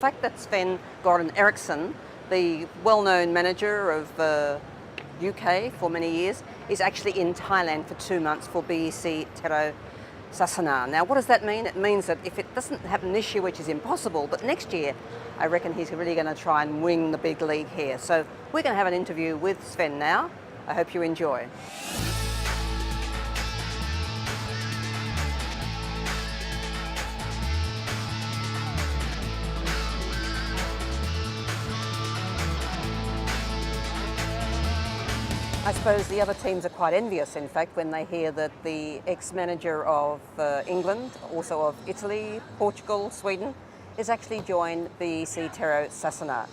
fact that Sven Goran Eriksson, the well-known manager of UK for many years, is actually in Thailand for 2 months for BEC Tero Sasana. Now, what does that mean? It means that if it doesn't happen this year, which is impossible, but next year, I reckon he's really going to try and win the big league here. So we're going to have an interview with Sven now. I hope you enjoy. I suppose the other teams are quite envious, in fact, when they hear that the ex-manager of England, also of Italy, Portugal, Sweden, has actually joined BEC Tero Sasana.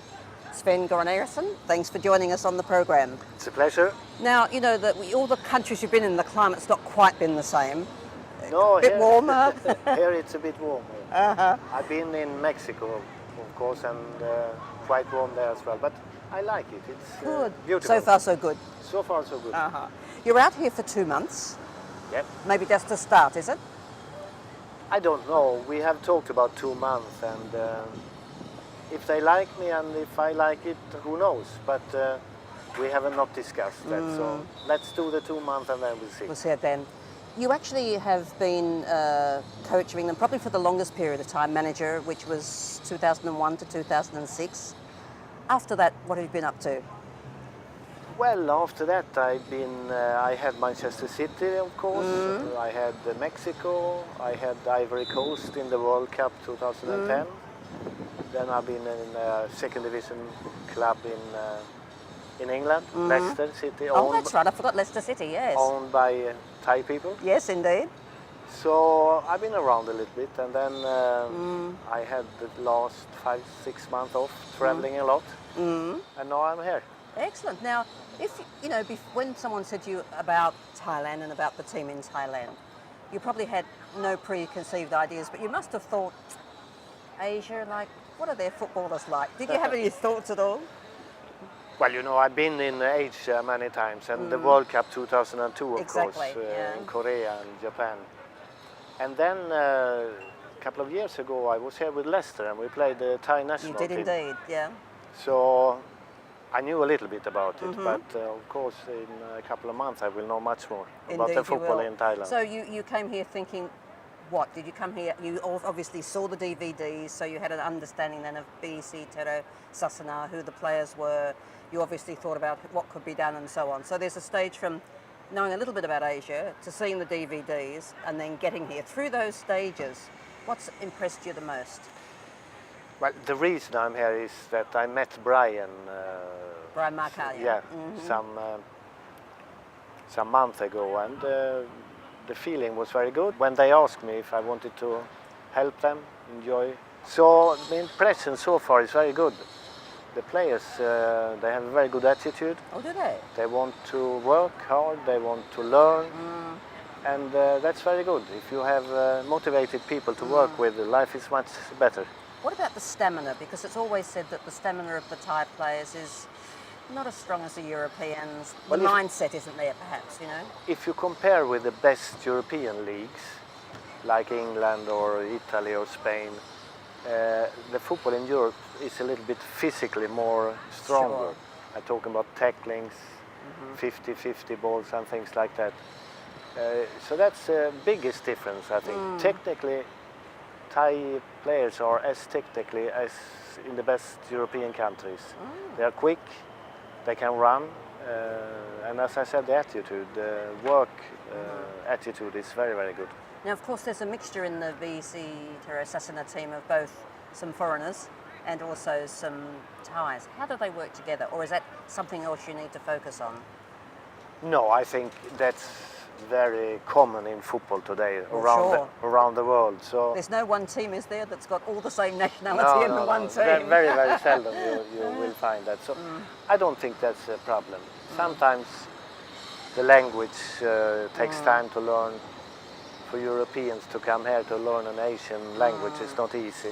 Sven Goran Eriksson, thanks for joining us on the program. It's a pleasure. Now, you know that all the countries you've been in, the climate's not quite been the same. No, a bit warmer. Here it's a bit warmer. Uh-huh. I've been in Mexico, of course, and quite warm there as well. But I like it. It's Good. beautiful. So far, so good. So far, so good. Uh-huh. You're out here for 2 months. Yep. Maybe just to start, is it? I don't know. We have talked about 2 months, and if they like me and if I like it, who knows? But we have not discussed that. So let's do the 2 months and then we'll see. We'll see it then. You actually have been coaching them probably for the longest period of time, manager, which was 2001 to 2006. After that, what have you been up to? Well, after that, I had Manchester City, of course. I had Mexico. I had Ivory Coast in the World Cup 2010. Then I've been in a second division club in England, Leicester City. Oh, that's right. I forgot Leicester City. Yes. Owned by Thai people. Yes, indeed. So I've been around a little bit, and then I had the last 5-6 months off, traveling a lot, and now I'm here. Excellent. Now, if you know, when someone said to you about Thailand and about the team in Thailand, you probably had no preconceived ideas, but you must have thought, Asia, like, what are their footballers like? Did you have any thoughts at all? Well, you know, I've been in Asia many times, and the World Cup 2002, of course, in Korea and Japan. And then a couple of years ago, I was here with Leicester, and we played the Thai national team. You did indeed, yeah. So I knew a little bit about it, but of course, in a couple of months, I will know much more about the football in Thailand. So you came here thinking, what? Did you come here, you obviously saw the DVDs, so you had an understanding then of BEC Tero Sasana, who the players were. You obviously thought about what could be done and so on. So there's a stage from knowing a little bit about Asia to seeing the DVDs and then getting here. Through those stages, what's impressed you the most? Well, the reason I'm here is that I met Brian. Brian Markal, yeah, some month ago, and the feeling was very good when they asked me if I wanted to help them enjoy. So the impression so far is very good. The players, they have a very good attitude. Oh, do they? They want to work hard, they want to learn, and that's very good. If you have motivated people to work with, life is much better. What about the stamina? Because it's always said that the stamina of the Thai players is not as strong as the Europeans. The mindset isn't there, perhaps, you know? If you compare with the best European leagues, like England or Italy or Spain, the football in Europe is a little bit physically more stronger. Sure. I'm talking about tacklings, 50-50 balls and things like that. So that's the biggest difference, I think. Technically, Thai players are as technically as in the best European countries. They are quick, they can run, and as I said, the attitude, the work attitude is very, very good. Now, of course, there's a mixture in the BEC Tero Sasana team of both some foreigners and also some Thais. How do they work together, or is that something else you need to focus on? No, I think that's very common in football today around the world. So there's no one team, is there, that's got all the same nationality in the one team? Very, very seldom you will find that. So I don't think that's a problem. Sometimes the language takes time to learn. For Europeans to come here to learn an Asian language is not easy.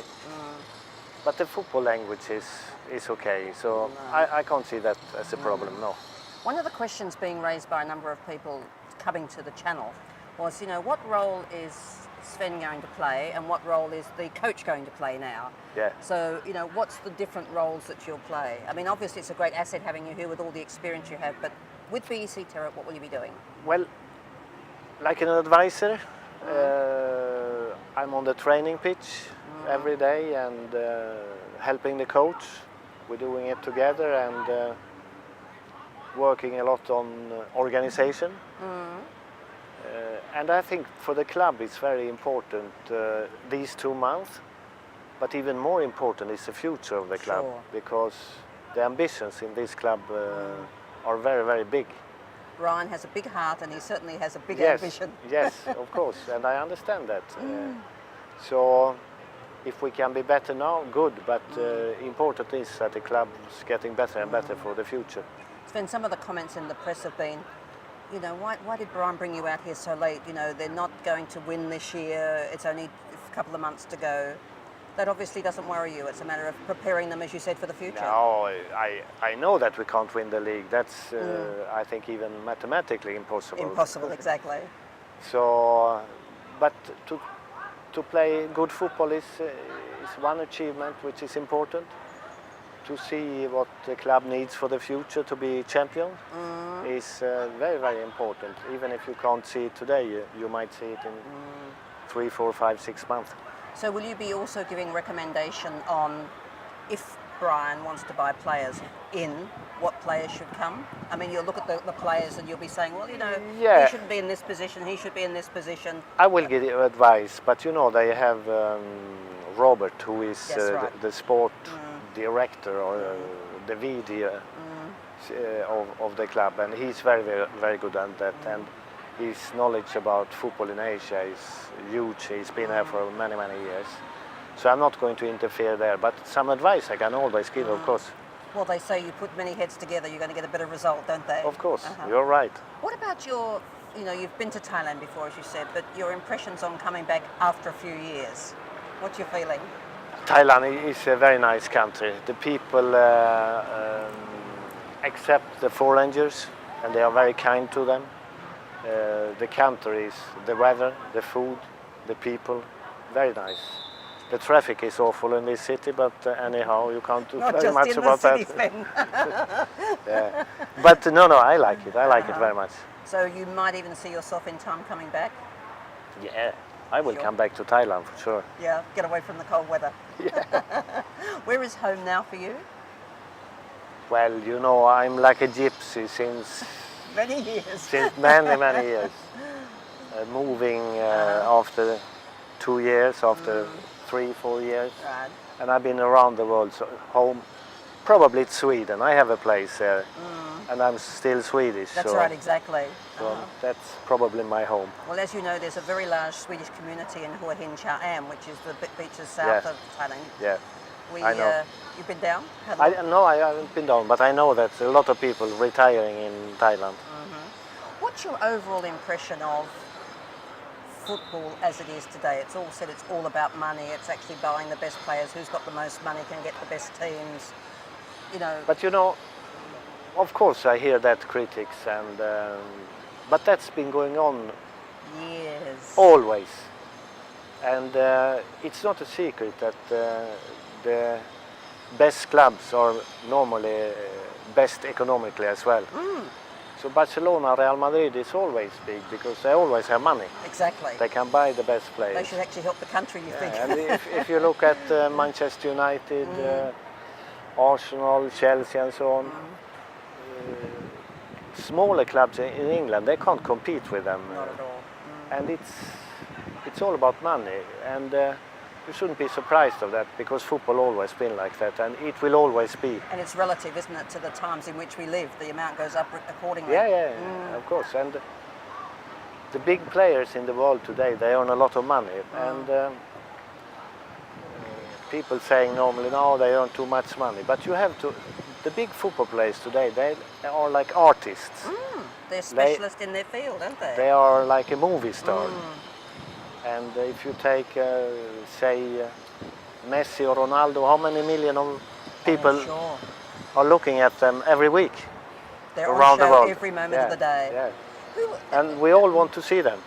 But the football language is okay, so I can't see that as a problem, no. One of the questions being raised by a number of people coming to the channel was, you know, what role is Sven going to play and what role is the coach going to play now? Yeah. So, what's the different roles that you'll play? I mean, obviously it's a great asset having you here with all the experience you have, but with BEC Terra, what will you be doing? Well, like an advisor, I'm on the training pitch every day and helping the coach. We're doing it together and working a lot on organization. And I think for the club it's very important these 2 months, but even more important is the future of the club, Sure. because the ambitions in this club are very, very big. Ryan has a big heart and he certainly has a big Yes, ambition. yes, of course, and I understand that. So if we can be better now, good, but important is that the club's getting better and better for the future. Sven, some of the comments in the press have been, why did Brian bring you out here so late? They're not going to win this year. It's only a couple of months to go. That obviously doesn't worry you. It's a matter of preparing them, as you said, for the future. No, I know that we can't win the league. That's, I think, even mathematically impossible. Impossible, exactly. So, but to play good football is one achievement which is important. To see what the club needs for the future to be champion is very, very important. Even if you can't see it today, you might see it in 3, 4, 5, 6 months. So will you be also giving recommendation on if Brian wants to buy players in, what players should come? I mean, you'll look at the players and you'll be saying, well, Yeah. he shouldn't be in this position, he should be in this position. I will give you advice, but they have Robert, who is Yes, right. the sport director or the VD of the club, and he's very, very, very good at that. And his knowledge about football in Asia is huge. He's been there for many, many years. So I'm not going to interfere there, but some advice I can always give, of course. Well, they say you put many heads together, you're going to get a better result, don't they? Of course, you're right. What about you've been to Thailand before, as you said, but your impressions on coming back after a few years? What's your feeling? Thailand is a very nice country. The people accept the foreigners and they are very kind to them. The country is the weather, the food, the people, very nice. The traffic is awful in this city, but anyhow, you can't do very much about that. Yeah. But no, I like it. I like it very much. So you might even see yourself in time coming back? Yeah, I will Sure. come back to Thailand for sure. Yeah, get away from the cold weather. Yeah. Where is home now for you? Well, I'm like a gypsy since Many years. since many, many years. Moving after 2 years, after 3, 4 years. Right. And I've been around the world, so home, probably it's Sweden. I have a place there, and I'm still Swedish. That's so, right, exactly. So that's probably my home. Well, as you know, there's a very large Swedish community in Hua Hin Cha Am, which is the beaches south of Thailand. Yeah, I know. You've been down? No, I haven't been down, but I know that a lot of people retiring in Thailand. What's your overall impression of football as it is today? It's all said it's all about money. It's actually buying the best players. Who's got the most money can get the best teams. But of course I hear that critics, but that's been going on years. always. And it's not a secret that the best clubs are normally best economically as well. So Barcelona, Real Madrid is always big because they always have money. Exactly. They can buy the best players. They should actually help the country, you think? And if you look at Manchester United, Arsenal, Chelsea and so on, smaller clubs in England, they can't compete with them. Not at all. And it's all about money. And you shouldn't be surprised of that because football always been like that and it will always be. And it's relative, isn't it, to the times in which we live? The amount goes up accordingly. Yeah, of course. And the big players in the world today, they earn a lot of money. And people saying normally, no, they earn too much money. But you have to, the big football players today, they are like artists. They're specialists in their field, aren't they? They are like a movie star. And if you take, say, Messi or Ronaldo, how many million of people are looking at them every week? They're around on show the world. every moment of the day. Yeah. And we all want to see them.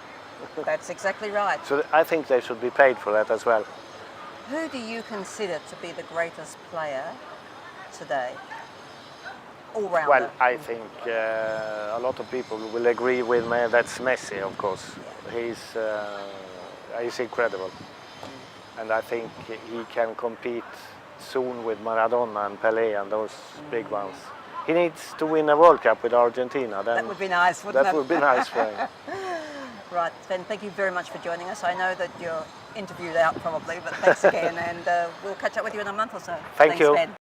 That's exactly right. So I think they should be paid for that as well. Who do you consider to be the greatest player today? All-rounder. Well, I think a lot of people will agree with me. That's Messi, of course. He's incredible, and I think he can compete soon with Maradona and Pelé and those big ones. He needs to win a World Cup with Argentina. Then that would be nice, wouldn't it? that would be nice for him. Right, Sven, thank you very much for joining us. I know that you're interviewed out probably, but thanks again, and we'll catch up with you in a month or so. Thank you. Sven.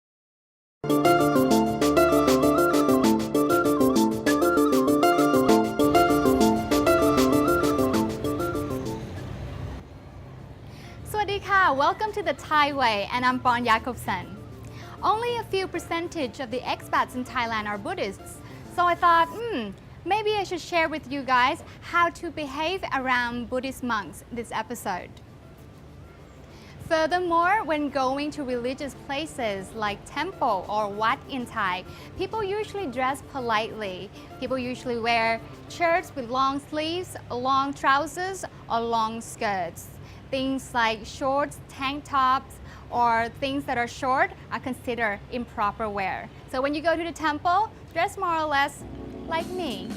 Welcome to the Thai Way, and I'm Pon Jakobsen. Only a few percentage of the expats in Thailand are Buddhists, so I thought, maybe I should share with you guys how to behave around Buddhist monks this episode. Furthermore, when going to religious places like temple or wat in Thai, people usually dress politely. People usually wear shirts with long sleeves, long trousers, or long skirts. Things like shorts, tank tops, or things that are short are considered improper wear. So when you go to the temple, dress more or less like me.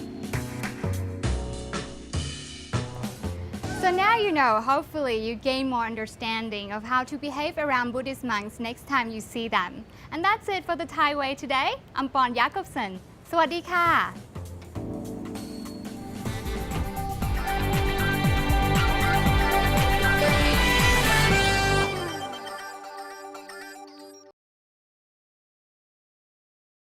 So now you know, hopefully you gain more understanding of how to behave around Buddhist monks next time you see them. And that's it for the Thai Way today. I'm Pon Jakobsen. สวัสดีค่ะ